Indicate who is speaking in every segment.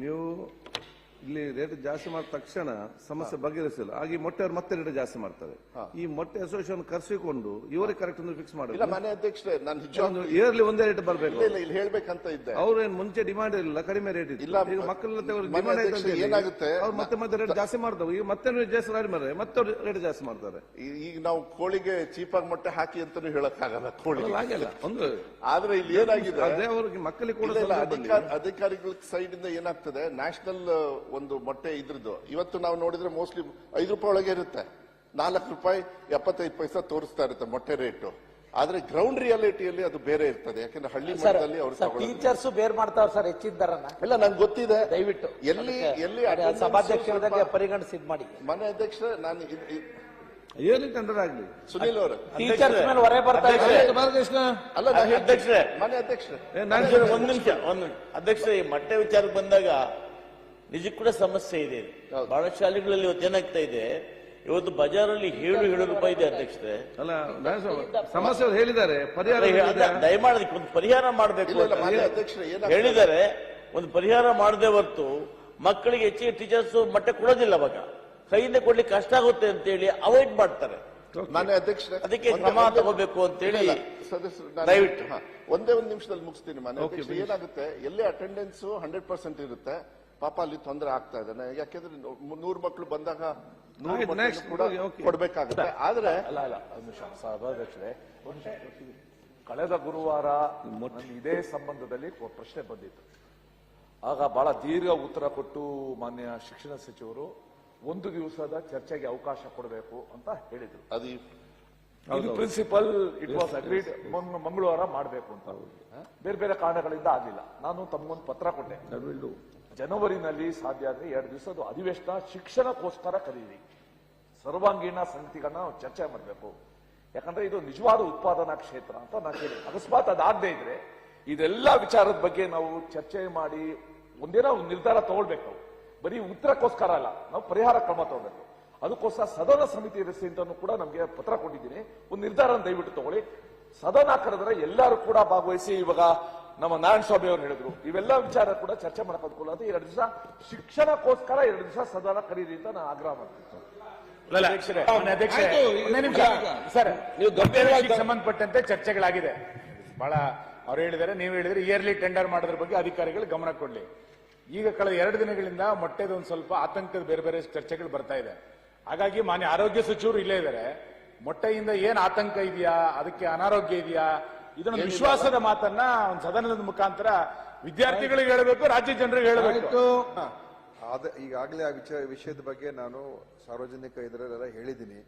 Speaker 1: ನೀವು ಇಲ್ಲಿ ರೇಟ್ ಜಾಸ್ತಿ ಮಾಡಿದ ತಕ್ಷಣ ಸಮಸ್ಯೆ ಬಗೆಹರಿಸಿಲ್ಲ ಹಾಗೆ ಮೊಟ್ಟೆಯವರು ಮತ್ತೆ ರೇಟ್ ಜಾಸ್ತಿ ಮಾಡ್ತಾರೆ. ಈ ಮೊಟ್ಟೆ ಅಸೋಸಿಯೇಷನ್ ಕರೆಸಿಕೊಂಡು ಇವರೇ ಕರೆಕ್ಟ್ ಒಂದು ಫಿಕ್ಸ್
Speaker 2: ಮಾಡಿಲ್ಲ. ಮನೆ ಅಧ್ಯಕ್ಷರೇ, ನಾನು
Speaker 1: ಇಯರ್ಲಿ ಒಂದೇ ರೇಟ್ ಬರಬೇಕು.
Speaker 2: ಇಲ್ಲಿ ಹೇಳ್ಬೇಕಂತ ಇದ್ದೆ.
Speaker 1: ಅವ್ರು ಏನ್ ಮುಂಚೆ ಡಿಮಾಂಡ್ ಇರಲಿಲ್ಲ, ಕಡಿಮೆ ರೇಟ್ ಇತ್ತು. ಈಗ ಮಕ್ಕಳ ಡಿಮಾಂಡ್
Speaker 2: ಏನಾಗುತ್ತೆ,
Speaker 1: ಅವ್ರು ಮತ್ತೆ ರೇಟ್ ಜಾಸ್ತಿ ಮಾಡ್ತಾವೆ. ಈಗ ಮತ್ತೆ ಜಾಸ್ತಿ ಮಾಡಿ ಮತ್ತೆ ರೇಟ್ ಜಾಸ್ತಿ ಮಾಡ್ತಾರೆ.
Speaker 2: ಈಗ ನಾವು ಕೋಳಿಗೆ ಚೀಪಾಗಿ ಮೊಟ್ಟೆ ಹಾಕಿ ಅಂತಾನು ಹೇಳಕ್ಕಾಗಲ್ಲ. ಕೋಳಿ
Speaker 1: ಆಗಿಲ್ಲ ಒಂದು,
Speaker 2: ಆದ್ರೆ ಇಲ್ಲಿ ಏನಾಗಿದೆ,
Speaker 1: ಅದೇ ಅವ್ರಿಗೆ ಮಕ್ಕಳಿಗೆ ಕೂಡ
Speaker 2: ಅಧಿಕಾರಿಗಳ ಸೈಡ್ ಇಂದ ಏನಾಗ್ತದೆ, ನ್ಯಾಷನಲ್ ಒಂದು ಮೊಟ್ಟೆ ಇದ್ರದ್ದು ಇವತ್ತು ನಾವು ನೋಡಿದ್ರೆ ಮೋಸ್ಟ್ಲಿ 5 ರೂಪಾಯಿ ಒಳಗೆ ಇರುತ್ತೆ. 4 ರೂಪಾಯಿ 75 ಪೈಸಾ ತೋರಿಸ್ತಾ ಇರುತ್ತೆ ಮೊಟ್ಟೆ ರೇಟು. ಆದ್ರೆ ಗ್ರೌಂಡ್ ರಿಯಾಲಿಟಿಯಲ್ಲಿ ಅದು ಬೇರೆ ಇರ್ತದೆ. ಯಾಕಂದ್ರೆ ಹಳ್ಳಿ ಮಟ್ಟದಲ್ಲಿ ಅವರು
Speaker 3: ಟೀಚರ್ಸ್ ಬೇರೆ ಮಾಡ್ತಾವ್ರು ಸರ್ ಹೆಚ್ಚಿದ್ದಾರನ್ನ.
Speaker 2: ಇಲ್ಲ, ನಂಗೆ ಗೊತ್ತಿದೆ.
Speaker 3: ದಯವಿಟ್ಟು
Speaker 2: ಎಲ್ಲಿ
Speaker 3: ಸಭಾಧ್ಯಕ್ಷರಾಗಿ ಪರಿಗಣಿಸಿದ್ ಮಾಡಿ.
Speaker 2: ಮನೆ ಅಧ್ಯಕ್ಷ, ನಾನು
Speaker 1: ಏನು ಟೆಂಡರ್ ಆಗ್ಲಿ
Speaker 2: ಸುನೀಲ್ ಅವರು
Speaker 3: ಟೀಚರ್ಸ್ ಮೇಲೆ ಹೊರೆ ಬರ್ತಾ ಇದೆ.
Speaker 2: ಅಲ್ಲ
Speaker 4: ಅಧ್ಯಕ್ಷರೇ,
Speaker 2: ಮನೆ ಅಧ್ಯಕ್ಷರೇ,
Speaker 4: ಒಂದ್ ನಿಮಿಷ ಅಧ್ಯಕ್ಷರೇ, ಈ ಮೊಟ್ಟೆ ವಿಚಾರಕ್ಕೆ ಬಂದಾಗ ನಿಜಕ್ಕೂ ಕೂಡ ಸಮಸ್ಯೆ ಇದೆ. ಬಹಳ ಶಾಲೆಗಳಲ್ಲಿ ಇವತ್ತು ಏನಾಗ್ತಾ ಇದೆ, ಇವತ್ತು ಬಜಾರಲ್ಲಿ 7 ರೂಪಾಯಿ ಇದೆ ಅಧ್ಯಕ್ಷರೇ.
Speaker 1: ಅಲ್ಲ, ಸಮಸ್ಯೆ ಹೇಳಿದ್ದಾರೆ, ಪರಿಹಾರ
Speaker 4: ದಯಮಾಡಿ ಒಂದು ಪರಿಹಾರ ಮಾಡಬೇಕು ಹೇಳಿದ್ದಾರೆ. ಒಂದು ಪರಿಹಾರ ಮಾಡದೆ ಹೊರತು ಮಕ್ಕಳಿಗೆ ಹೆಚ್ಚಿಗೆ ಟೀಚರ್ಸ್ ಮೊಟ್ಟೆ ಕೊಡೋದಿಲ್ಲ. ಅವಾಗ ಕೈಯಿಂದ ಕೊಡ್ಲಿಕ್ಕೆ ಕಷ್ಟ ಆಗುತ್ತೆ ಅಂತೇಳಿ ಅವಾಯ್ಡ್ ಮಾಡ್ತಾರೆ.
Speaker 2: ಮಾನ್ಯ ಅಧ್ಯಕ್ಷರೇ,
Speaker 4: ಅದಕ್ಕೆ ಕ್ರಮ ತಗೋಬೇಕು ಅಂತೇಳಿ
Speaker 2: ಸದಸ್ಯರು
Speaker 4: ದಯವಿಟ್ಟು
Speaker 2: ಒಂದೇ ಒಂದು ನಿಮಿಷದಲ್ಲಿ ಮುಗಿಸ್ತೀನಿ. ಮಾನ್ಯ ಅಧ್ಯಕ್ಷ, ಏನಾಗುತ್ತೆ, ಎಲ್ಲೇ ಅಟೆಂಡೆನ್ಸ್ 100% ಇರುತ್ತೆ, ಪಾಪ ಅಲ್ಲಿ ತೊಂದರೆ ಆಗ್ತಾ ಇದೆ. ಯಾಕೆಂದ್ರೆ 100 ಮಕ್ಕಳು ಬಂದಾಗ 100 ಕೂಡ ಕೊಡ್ಬೇಕಾಗುತ್ತೆ. ಆದ್ರೆ
Speaker 5: ಸಭಾಧ್ಯಕ್ಷರೇ, ಕಳೆದ ಗುರುವಾರ ಇದೇ ಸಂಬಂಧದಲ್ಲಿ ಪ್ರಶ್ನೆ ಬಂದಿತ್ತು. ಆಗ ಬಹಳ ದೀರ್ಘ ಉತ್ತರ ಕೊಟ್ಟು ಮಾನ್ಯ ಶಿಕ್ಷಣ ಸಚಿವರು 1 ದಿವಸದ ಚರ್ಚೆಗೆ ಅವಕಾಶ ಕೊಡಬೇಕು ಅಂತ ಹೇಳಿದ್ರು. ಅದು ಪ್ರಿನ್ಸಿಪಲ್ ಇಟ್ ವಾಸ್ ಅಗ್ರೀಡ್ ಮಂಗಳವಾರ ಮಾಡಬೇಕು ಅಂತ. ಬೇರೆ ಬೇರೆ ಕಾರಣಗಳಿಂದ ಆಗಲಿಲ್ಲ. ನಾನು ತಮಗೊಂದು ಪತ್ರ ಕೊಟ್ಟೆ, ಜನವರಿನಲ್ಲಿ ಸಾಧ್ಯ ಆದ್ರೆ 2 ದಿವಸದ ಅಧಿವೇಶನ ಶಿಕ್ಷಣಕ್ಕೋಸ್ಕರ ಕರೀರಿ, ಸರ್ವಾಂಗೀಣ ಸಂಗತಿಗಳನ್ನ ನಾವು ಚರ್ಚೆ ಮಾಡಬೇಕು. ಯಾಕಂದ್ರೆ ಇದು ನಿಜವಾದ ಉತ್ಪಾದನಾ ಕ್ಷೇತ್ರ ಅಂತ ನಾನು ಹೇಳಿ, ಅಕಸ್ಮಾತ್ ಅದಾಗದೇ ಇದ್ರೆ ಇದೆಲ್ಲ ವಿಚಾರದ ಬಗ್ಗೆ ನಾವು ಚರ್ಚೆ ಮಾಡಿ ಒಂದೇನೋ ಒಂದು ನಿರ್ಧಾರ ತಗೊಳ್ಬೇಕು. ಬರೀ ಉತ್ತರಕ್ಕೋಸ್ಕರ ಅಲ್ಲ, ನಾವು ಪರಿಹಾರ ಕ್ರಮ ತಗೋಬೇಕು. ಅದಕ್ಕೋಸ್ಕರ ಸದನ ಸಮಿತಿ ರಚನೆ ಅಂತಾನು ಕೂಡ ನಮಗೆ ಪತ್ರ ಕೊಟ್ಟಿದ್ದೀನಿ. ಒಂದು ನಿರ್ಧಾರ ದಯವಿಟ್ಟು ತಗೊಳ್ಳಿ. ಸದನ ಕರೆದ್ರೆ ಎಲ್ಲರೂ ಕೂಡ ಭಾಗವಹಿಸಿ. ಇವಾಗ ನಮ್ಮ ನಾರಾಯಣ ಸ್ವಾಮಿ ಅವರು ಹೇಳಿದ್ರು, ಇವೆಲ್ಲ ವಿಚಾರ ಕೂಡ ಚರ್ಚೆ ಮಾಡಕ್ ಅನುಕೂಲ. ಅದು 2 ದಿವಸ ಶಿಕ್ಷಣಕ್ಕೋಸ್ಕರ 2 ದಿವಸ ಸದನ ಕರೀರಿ ಅಂತ ನಾನು ಆಗ್ರಹ ಮಾಡ್ತೀನಿ.
Speaker 6: ಸರ್, ನೀವು ಗಂಭೀರವಾಗಿ ಸಂಬಂಧಪಟ್ಟಂತೆ ಚರ್ಚೆಗಳಾಗಿದೆ. ಬಹಳ ಅವ್ರು ಹೇಳಿದ್ದಾರೆ, ನೀವು ಹೇಳಿದ್ರೆ ಇಯರ್ಲಿ ಟೆಂಡರ್ ಮಾಡೋದ್ರ ಬಗ್ಗೆ ಅಧಿಕಾರಿಗಳು ಗಮನ ಕೊಡ್ಲಿ. ಈಗ ಕಳೆದ 2 ದಿನಗಳಿಂದ ಮೊಟ್ಟೆದ ಒಂದು ಸ್ವಲ್ಪ ಆತಂಕದ ಬೇರೆ ಬೇರೆ ಚರ್ಚೆಗಳು ಬರ್ತಾ ಇದೆ. ಹಾಗಾಗಿ ಮಾನ್ಯ ಆರೋಗ್ಯ ಸಚಿವರು ಇಲ್ಲೇ ಇದ್ದಾರೆ. ಮೊಟ್ಟೆಯಿಂದ ಏನ್ ಆತಂಕ ಇದೆಯಾ, ಅದಕ್ಕೆ ಅನಾರೋಗ್ಯ ಇದೆಯಾ, ಇದನ್ನ ವಿಶ್ವಾಸದ ಮಾತನ್ನ ಒಂದು ಸದನದ ಮುಖಾಂತರ ವಿದ್ಯಾರ್ಥಿಗಳಿಗೆ ಹೇಳಬೇಕು, ರಾಜ್ಯ ಜನರಿಗೆ ಹೇಳಬೇಕು.
Speaker 7: ಈಗಾಗಲೇ ಆ ವಿಷಯದ ಬಗ್ಗೆ ನಾನು ಸಾರ್ವಜನಿಕ ಇದರಲ್ಲೆಲ್ಲ ಹೇಳಿದ್ದೀನಿ.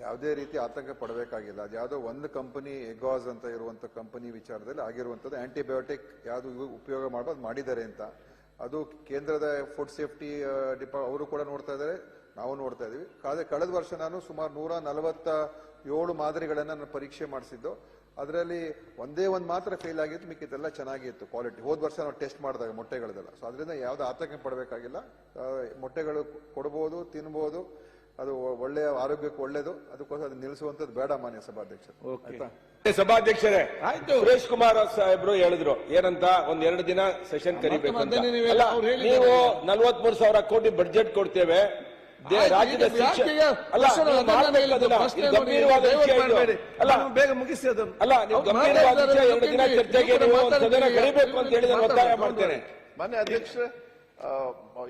Speaker 7: ಯಾವುದೇ ರೀತಿ ಆತಂಕ ಪಡಬೇಕಾಗಿಲ್ಲ. ಅದು ಯಾವುದೋ ಒಂದು ಕಂಪನಿ ಎಗಾಸ್ ಅಂತ ಇರುವಂತ ಕಂಪನಿ ವಿಚಾರದಲ್ಲಿ ಆಗಿರುವಂತದ್ದು. ಆಂಟಿಬಯೋಟಿಕ್ ಯಾವುದು ಉಪಯೋಗ ಮಾಡೋದು ಮಾಡಿದ್ದಾರೆ ಅಂತ, ಅದು ಕೇಂದ್ರದ ಫುಡ್ ಸೇಫ್ಟಿ ಅವರು ಕೂಡ ನೋಡ್ತಾ ಇದ್ದಾರೆ, ನಾವು ನೋಡ್ತಾ ಇದೀವಿ. ಕಳೆದ ವರ್ಷ ನಾನು ಸುಮಾರು 147 ಮಾದರಿಗಳನ್ನ ನಾನು ಪರೀಕ್ಷೆ ಮಾಡಿಸಿದ್ದು. ಅದರಲ್ಲಿ ಒಂದೇ ಒಂದು ಮಾತ್ರ ಫೇಲ್ ಆಗಿತ್ತು, ಮಿಕ್ಕಿದೆಲ್ಲ ಚೆನ್ನಾಗಿತ್ತು ಕ್ವಾಲಿಟಿ. ಹೋದ ವರ್ಷ ನಾವು ಟೆಸ್ಟ್ ಮಾಡಿದಾಗ ಮೊಟ್ಟೆಗಳದೆಲ್ಲ. ಸೊ ಅದರಿಂದ ಯಾವ್ದು ಆತಂಕ ಪಡಬೇಕಾಗಿಲ್ಲ. ಮೊಟ್ಟೆಗಳು ಕೊಡಬಹುದು, ತಿನ್ಬಹುದು, ಅದು ಒಳ್ಳೆಯ ಆರೋಗ್ಯಕ್ಕೆ ಒಳ್ಳೇದು. ಅದಕ್ಕೋಸ್ಕರ ಅದು ನಿಲ್ಲಿಸುವಂತದ್ದು ಬೇಡ ಮಾನ್ಯ ಸಭಾಧ್ಯಕ್ಷರು.
Speaker 8: ಸಭಾಧ್ಯಕ್ಷರೇ, ಸುರೇಶ್ ಕುಮಾರ್ ಸಾಹೇಬ್ರು ಹೇಳಿದ್ರು ಏನಂತ, 1-2 ದಿನ ಸೆಷನ್ ಕರಿಬೇಕು ಅಂತ. ನೀವು 43,000 ಕೋಟಿ ಬಡ್ಜೆಟ್ ಕೊಡ್ತೇವೆ ರಾಜ್ಯದ
Speaker 1: ಬೇಗ ಮುಗಿಸಿ ಅದನ್ನು.
Speaker 8: ಅಲ್ಲ, ನೀವು ಗಂಭೀರವಾದ 2 ದಿನ ಚರ್ಚೆಗೆ ಸದನ ಕರಿಬೇಕು ಅಂತ ಹೇಳಿ ನಾನು ಒತ್ತಾಯ ಮಾಡ್ತೇನೆ.
Speaker 2: ಮಾನ್ಯ ಅಧ್ಯಕ್ಷರೇ,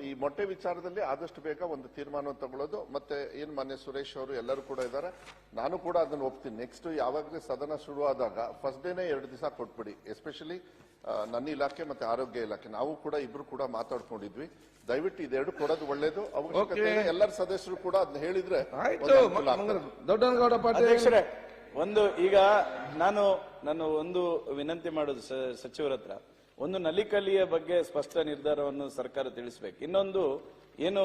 Speaker 2: ಈ ಮೊಟ್ಟೆ ವಿಚಾರದಲ್ಲಿ ಆದಷ್ಟು ಬೇಗ ಒಂದು ತೀರ್ಮಾನ ತಗೊಳ್ಳೋದು. ಮತ್ತೆ ಏನ್ ಮಾನ್ಯ ಸುರೇಶ್ ಅವರು ಎಲ್ಲರೂ ಕೂಡ ಇದ್ದಾರೆ, ನಾನು ಕೂಡ ಅದನ್ನು ಒಪ್ತೀನಿ. ನೆಕ್ಸ್ಟ್ ಯಾವಾಗಲೇ ಸದನ ಶುರುವಾದಾಗ ಫಸ್ಟ್ ಡೇನೇ 2 ದಿವಸ ಕೊಟ್ಬಿಡಿ. ಎಸ್ಪೆಷಲಿ ನನ್ನ ಇಲಾಖೆ ಮತ್ತೆ ಆರೋಗ್ಯ ಇಲಾಖೆ, ನಾವು ಕೂಡ ಇಬ್ರು ಕೂಡ ಮಾತಾಡ್ಕೊಂಡಿದ್ವಿ. ದಯವಿಟ್ಟು ಇದೆರಡು ಕೊಡೋದು ಒಳ್ಳೇದು. ಅವಶ್ಯಕತೆ ಎಲ್ಲರ ಸದಸ್ಯರು ಕೂಡ ಅದನ್ನ ಹೇಳಿದ್ರೆ
Speaker 1: ದೊಡ್ಡನಗೌಡ ಪಾಟೀಲ್
Speaker 4: ಅಧ್ಯಕ್ಷರೇ, ಈಗ ನಾನು ಒಂದು ವಿನಂತಿ ಮಾಡೋದು ಸಚಿವರ ಹತ್ರ, ಒಂದು ನಲಿಕಲಿಯ ಬಗ್ಗೆ ಸ್ಪಷ್ಟ ನಿರ್ಧಾರವನ್ನು ಸರ್ಕಾರ ತಿಳಿಸಬೇಕು. ಇನ್ನೊಂದು ಏನು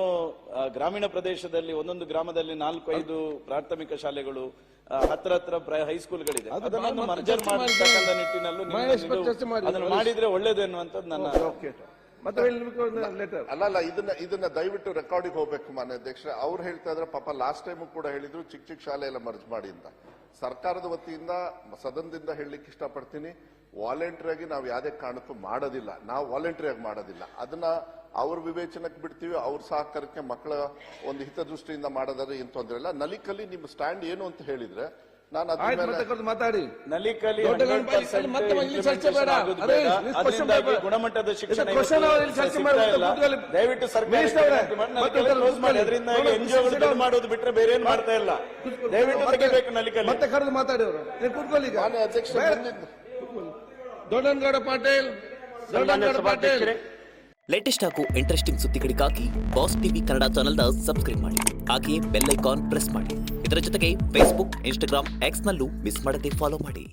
Speaker 4: ಗ್ರಾಮೀಣ ಪ್ರದೇಶದಲ್ಲಿ ಒಂದೊಂದು ಗ್ರಾಮದಲ್ಲಿ 4-5 ಪ್ರಾಥಮಿಕ ಶಾಲೆಗಳು, ಹತ್ರ ಹೈಸ್ಕೂಲ್ಗಳಿದೆ, ಅದನ್ನು ಮರ್ಜರ್ ಮಾಡತಕ್ಕಂಥ ನಿಟ್ಟಿನಲ್ಲೂ ಅದನ್ನು ಮಾಡಿದ್ರೆ ಒಳ್ಳೇದು ಎನ್ನುವಂಥದ್ದು ನನ್ನ.
Speaker 2: ಅಲ್ಲ, ಇದನ್ನ ದಯವಿಟ್ಟು ರೆಕಾರ್ಡಿಗೆ ಹೋಗ್ಬೇಕು ಮಾನ್ಯ ಅಧ್ಯಕ್ಷರೇ. ಅವ್ರು ಹೇಳ್ತಾ ಇದ್ರೆ, ಪಾಪ ಲಾಸ್ಟ್ ಟೈಮ್ ಕೂಡ ಹೇಳಿದ್ರು ಚಿಕ್ಕ ಶಾಲೆ ಎಲ್ಲ ಮರ್ಜ್ ಮಾಡಿ ಅಂತ. ಸರ್ಕಾರದ ವತಿಯಿಂದ ಸದನದಿಂದ ಹೇಳಲಿಕ್ಕೆ ಇಷ್ಟಪಡ್ತೀನಿ, ವಾಲಂಟರಿ ಆಗಿ ನಾವು ಯಾವುದೇ ಕಾರಣಕ್ಕೂ ಮಾಡೋದಿಲ್ಲ. ನಾವು ವಾಲಂಟರಿ ಆಗಿ ಮಾಡೋದಿಲ್ಲ. ಅದನ್ನ ಅವ್ರ ವಿವೇಚನಕ್ಕೆ ಬಿಡ್ತೀವಿ, ಅವ್ರ ಸಹಕಾರಕ್ಕೆ ಮಕ್ಕಳ ಒಂದು ಹಿತದೃಷ್ಟಿಯಿಂದ ಮಾಡೋದಾದ್ರೆ ಏನ್ ತೊಂದರೆ ಇಲ್ಲ. ನಲಿಕಲಿ ನಿಮ್ಮ ಸ್ಟ್ಯಾಂಡ್ ಏನು ಅಂತ ಹೇಳಿದ್ರೆ ನಾನು ಅದ್ರ
Speaker 1: ಆಯ್ತು,
Speaker 2: ಮೇಲೆ
Speaker 1: ಮತ್ತೆ ಕರೆದು ಮಾತಾಡಿ.
Speaker 4: ನಲಿಕಲಿ
Speaker 1: ದೊಡ್ಡ ಗಣಪತಿ ಅಲ್ಲಿ ಮತ್ತೆ ಇಲ್ಲಿ ಚರ್ಚೆ ಬೇಡ. ಅದೇ ಇಲ್ಲಿ question
Speaker 4: ಅದರಿಂದಾಗಿ
Speaker 1: paper.
Speaker 4: ಗುಣಮಟ್ಟದ ಶಿಕ್ಷಣ
Speaker 1: ಇದು question
Speaker 4: ಇವತ್ತು
Speaker 1: ಇಲ್ಲಿ ಚರ್ಚೆ
Speaker 4: ಸಿಗ್ತಾ
Speaker 1: ಮಾಡುವಂತ
Speaker 4: ಇಲ್ಲ.
Speaker 1: ಕೂತ್ಕೊಳ್ಳಿ.
Speaker 4: ದಯವಿಟ್ಟು ಸರ್ಕಾರ
Speaker 1: ಮಿನಿಸ್ಟರ್ ಅವರೇ, ಮತ್ತೆ
Speaker 4: ಕ್ಲೋಸ್ ಮಾಡಿ. ಅದರಿಂದಾಗಿ
Speaker 1: ನೋಡಿ,
Speaker 4: ಎನ್ಜಿಒಗಳು
Speaker 1: sit down.
Speaker 4: ಮಾಡೋದು ಬಿಟ್ರೆ ಬೇರೆ ಏನ್ ಮಾಡ್ತಾ ಇಲ್ಲ. ದಯವಿಟ್ಟು ತೆಗಿಬೇಕು ನಲಿಕಲಿ.
Speaker 1: ಮತ್ತೆ ಕರೆದು ಮಾತಾಡಿ ಅವರು. ನೀವು ಕೂತ್ಕೊಳ್ಳಿ ಈಗ.
Speaker 2: ಮಾನ್ಯ ಅಧ್ಯಕ್ಷ
Speaker 1: ದೊಡ್ಡನಗೌಡ ಪಾಟೀಲ್, ದೊಡ್ಡನಗೌಡ ಪಾಟೀಲ್.
Speaker 9: ಲೇಟೆಸ್ಟ್ ಹಾಗೂ ಇಂಟ್ರೆಸ್ಟಿಂಗ್ ಸುದ್ದಿಗಳಿಗಾಗಿ ಬಾಸ್ ಟಿವಿ ಕನ್ನಡ ಚಾನೆಲ್ನ ಸಬ್ಸ್ಕ್ರೈಬ್ ಮಾಡಿ. ಹಾಗೆಯೇ ಬೆಲ್ ಐಕಾನ್ ಪ್ರೆಸ್ ಮಾಡಿ. ಇದರ ಜೊತೆಗೆ ಫೇಸ್ಬುಕ್, ಇನ್ಸ್ಟಾಗ್ರಾಮ್, ಎಕ್ಸ್ನಲ್ಲೂ ಮಿಸ್ ಮಾಡದೆ ಫಾಲೋ ಮಾಡಿ.